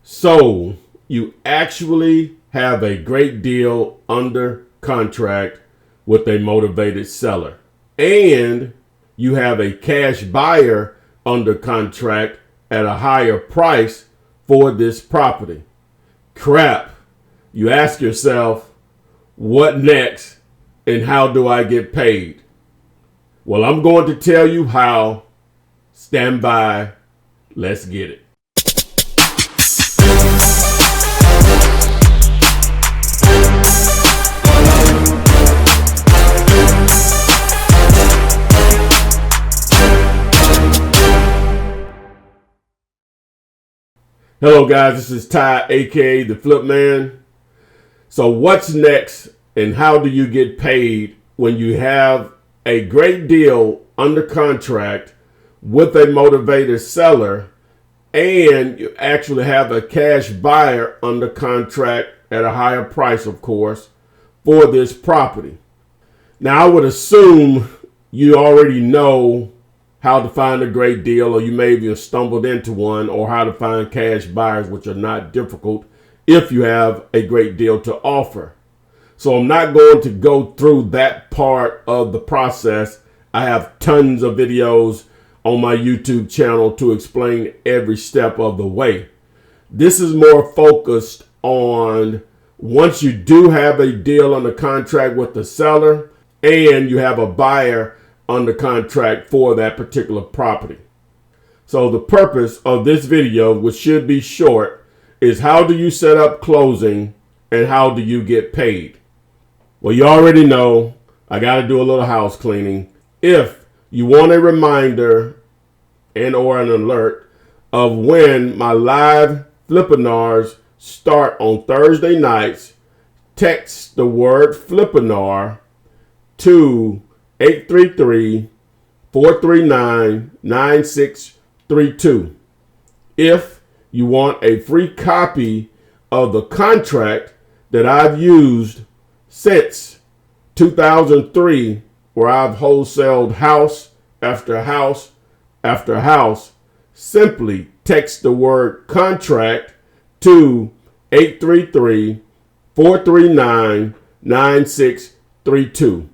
So you actually have a great deal under contract with a motivated seller, and you have a cash buyer under contract at a higher price for this property. Crap. You ask yourself, what next and how do I get paid? Well, I'm going to tell you how. Stand by. Let's get it. Hello guys, this is Ty, aka the Flip Man. So what's next and how do you get paid when you have a great deal under contract with a motivated seller and you actually have a cash buyer under contract at a higher price, of course, for this property? Now I would assume you already know how to find a great deal, or you maybe have stumbled into one, or how to find cash buyers, which are not difficult if you have a great deal to offer. So I'm not going to go through that part of the process. I have tons of videos on my YouTube channel to explain every step of the way. This is more focused on once you do have a deal under contract with the seller and you have a buyer under contract for that particular property. So the purpose of this video, which should be short, is how do you set up closing and how do you get paid? Well, you already know I got to do a little house cleaning. If you want a reminder and or an alert of when my live Flippinars start on Thursday nights, text the word Flippinar to 833-439-9632. If you want a free copy of the contract that I've used since 2003, where I've wholesaled house after house after house, simply text the word contract to 833-439-9632.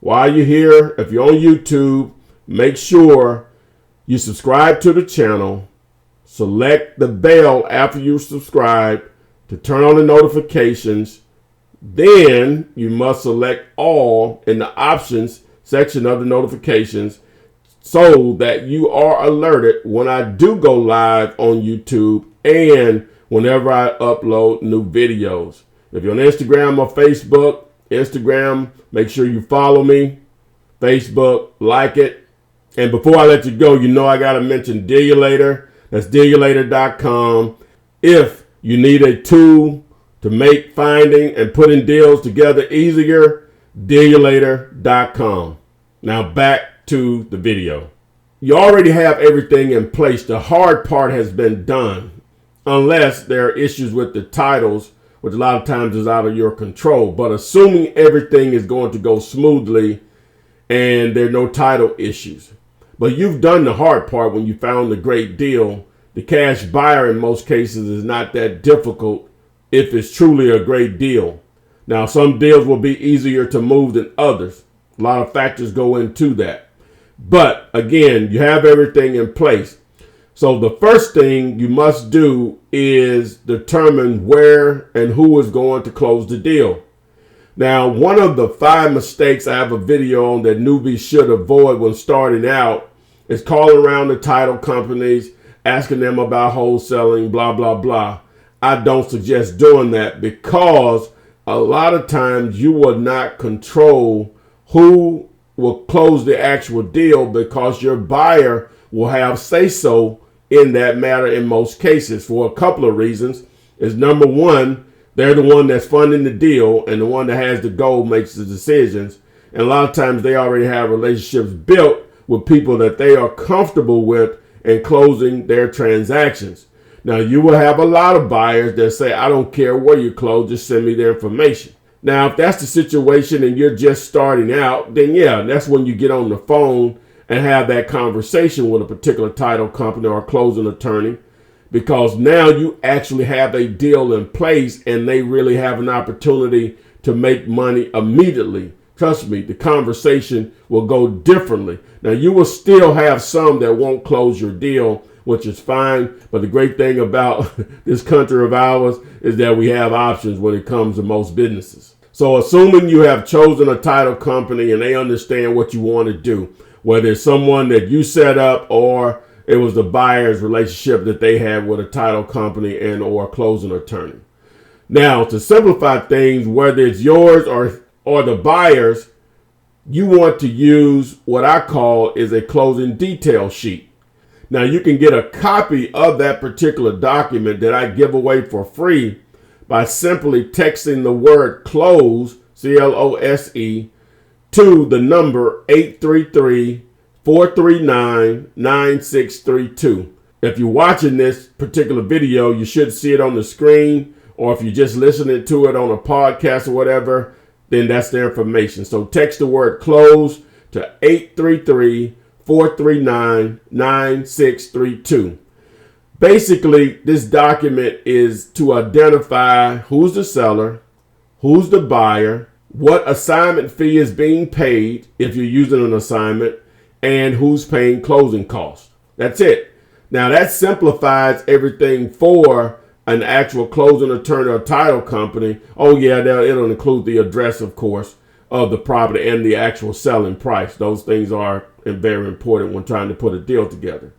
While you're here, if you're on YouTube, make sure you subscribe to the channel. Select the bell after you subscribe to turn on the notifications. Then you must select all in the options section of the notifications so that you are alerted when I do go live on YouTube and whenever I upload new videos. If you're on Instagram or Facebook, Instagram, make sure you follow me. Facebook, like it. And before I let you go, you know I got to mention Dealulator. That's dealulator.com. If you need a tool to make finding and putting deals together easier, dealulator.com. Now back to the video. You already have everything in place. The hard part has been done, unless there are issues with the titles, which a lot of times is out of your control. But assuming everything is going to go smoothly and there are no title issues. But you've done the hard part when you found a great deal. The cash buyer in most cases is not that difficult if it's truly a great deal. Now, some deals will be easier to move than others. A lot of factors go into that. But again, you have everything in place. So the first thing you must do is determine where and who is going to close the deal. Now, one of the 5 mistakes I have a video on that newbies should avoid when starting out is calling around the title companies, asking them about wholesaling, blah, blah, blah. I don't suggest doing that because a lot of times you will not control who will close the actual deal because your buyer will have say-so in that matter in most cases for a couple of reasons. Is number one, they're the one that's funding the deal and the one that has the goal makes the decisions. And a lot of times they already have relationships built with people that they are comfortable with in closing their transactions. Now, you will have a lot of buyers that say, I don't care where you close, just send me the information. Now, if that's the situation and you're just starting out, then yeah, that's when you get on the phone and have that conversation with a particular title company or a closing attorney because now you actually have a deal in place and they really have an opportunity to make money immediately. Trust me, the conversation will go differently. Now, you will still have some that won't close your deal, which is fine. But the great thing about this country of ours is that we have options when it comes to most businesses. So assuming you have chosen a title company and they understand what you want to do, whether it's someone that you set up or it was the buyer's relationship that they had with a title company and or a closing attorney. Now, to simplify things, whether it's yours or the buyer's, you want to use what I call is a closing detail sheet. Now, you can get a copy of that particular document that I give away for free by simply texting the word close, CLOSE, to the number 833-439-9632. If you're watching this particular video, you should see it on the screen, or if you're just listening to it on a podcast or whatever, then that's the information. So text the word close to 833-439-9632. Basically, this document is to identify who's the seller, who's the buyer, what assignment fee is being paid if you're using an assignment, and who's paying closing costs. That's it. Now, that simplifies everything for an actual closing attorney or title company. Oh, yeah, it'll include the address, of course, of the property and the actual selling price. Those things are very important when trying to put a deal together.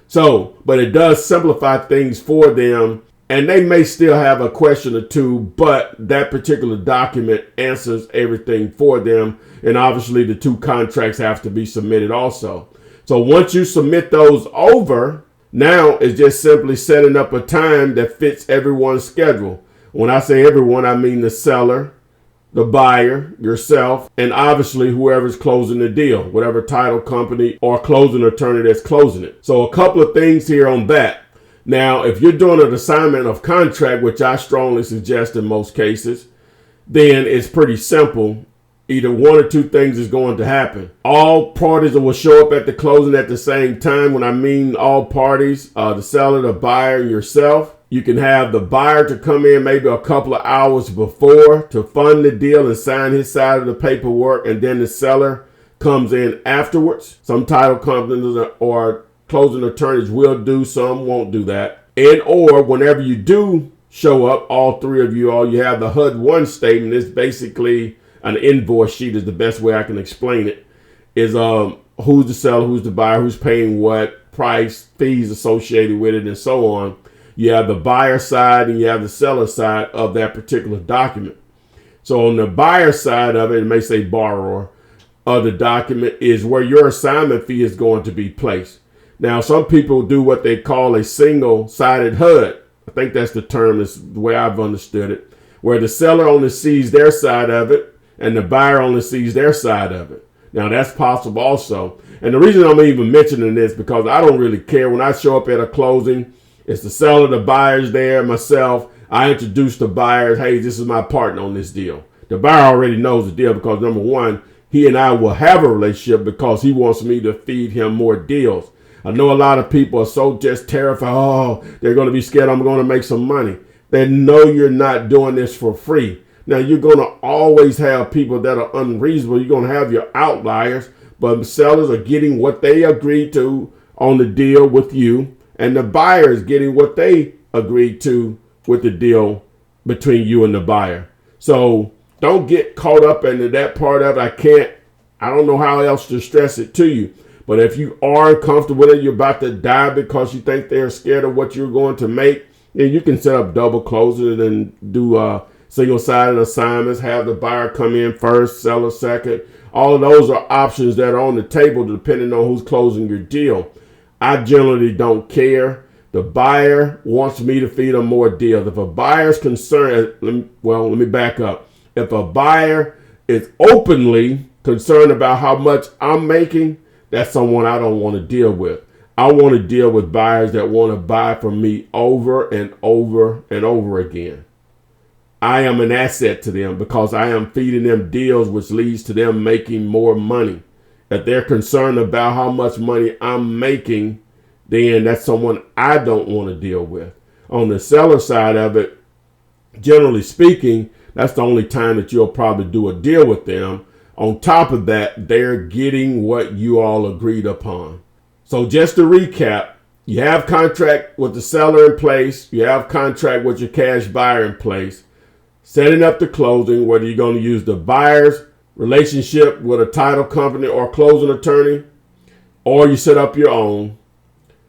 So, but it does simplify things for them, and they may still have a question or two, but that particular document answers everything for them. And obviously the two contracts have to be submitted also. So once you submit those over, now it's just simply setting up a time that fits everyone's schedule. When I say everyone, I mean the seller, the buyer, yourself, and obviously whoever's closing the deal, whatever title company or closing attorney that's closing it. So a couple of things here on that. Now, if you're doing an assignment of contract, which I strongly suggest in most cases, then it's pretty simple. Either one or two things is going to happen. All parties will show up at the closing at the same time. When I mean all parties, the seller, the buyer, and yourself. You can have the buyer to come in maybe a couple of hours before to fund the deal and sign his side of the paperwork, and then the seller comes in afterwards. Some title companies or closing attorneys will do, some won't do that. And or whenever you do show up, all three of you, all you have the HUD-1 statement is basically an invoice sheet is the best way I can explain it. Is who's the seller, who's the buyer, who's paying what, price, fees associated with it, and so on. You have the buyer side and you have the seller side of that particular document. So on the buyer side of it, it may say borrower of the document is where your assignment fee is going to be placed. Now, some people do what they call a single-sided HUD. I think that's the term, is the way I've understood it, where the seller only sees their side of it and the buyer only sees their side of it. Now, that's possible also. And the reason I'm even mentioning this because I don't really care. When I show up at a closing, it's the seller, the buyer's there, myself. I introduce the buyers. Hey, this is my partner on this deal. The buyer already knows the deal because, number one, he and I will have a relationship because he wants me to feed him more deals. I know a lot of people are so just terrified. Oh, they're going to be scared I'm going to make some money. They know you're not doing this for free. Now, you're going to always have people that are unreasonable. You're going to have your outliers, but sellers are getting what they agreed to on the deal with you. And the buyer is getting what they agreed to with the deal between you and the buyer. So don't get caught up into that part of it. I don't know how else to stress it to you. But if you are comfortable with it, you're about to die because you think they're scared of what you're going to make, then you can set up double closing and do single-sided assignments, have the buyer come in first, seller second. All of those are options that are on the table depending on who's closing your deal. I generally don't care. The buyer wants me to feed them more deals. If a buyer's concerned, let me back up. If a buyer is openly concerned about how much I'm making, that's someone I don't want to deal with. I want to deal with buyers that want to buy from me over and over and over again. I am an asset to them because I am feeding them deals, which leads to them making more money. If they're concerned about how much money I'm making, then that's someone I don't want to deal with. On the seller side of it, generally speaking, that's the only time that you'll probably do a deal with them. On top of that, they're getting what you all agreed upon. So just to recap, you have contract with the seller in place. You have contract with your cash buyer in place. Setting up the closing, whether you're going to use the buyer's relationship with a title company or closing attorney, or you set up your own.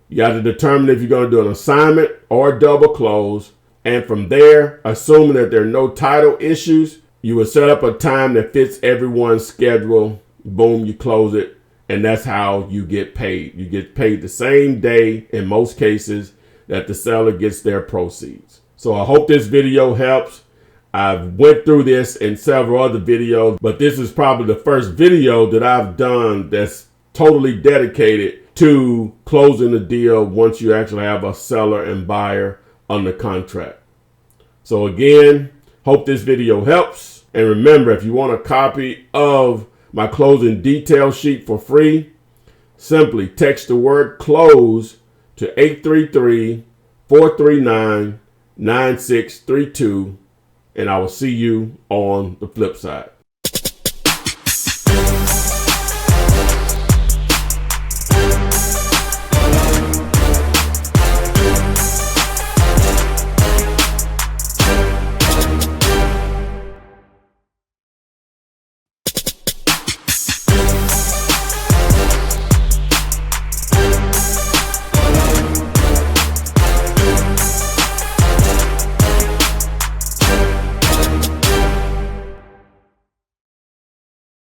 You have to determine if you're going to do an assignment or double close. And from there, assuming that there are no title issues, you will set up a time that fits everyone's schedule. Boom, you close it. And that's how you get paid. You get paid the same day in most cases that the seller gets their proceeds. So I hope this video helps. I've went through this in several other videos, but this is probably the first video that I've done that's totally dedicated to closing the deal once you actually have a seller and buyer under contract. So again, hope this video helps. And remember, if you want a copy of my closing detail sheet for free, simply text the word close to 833-439-9632, and I will see you on the flip side.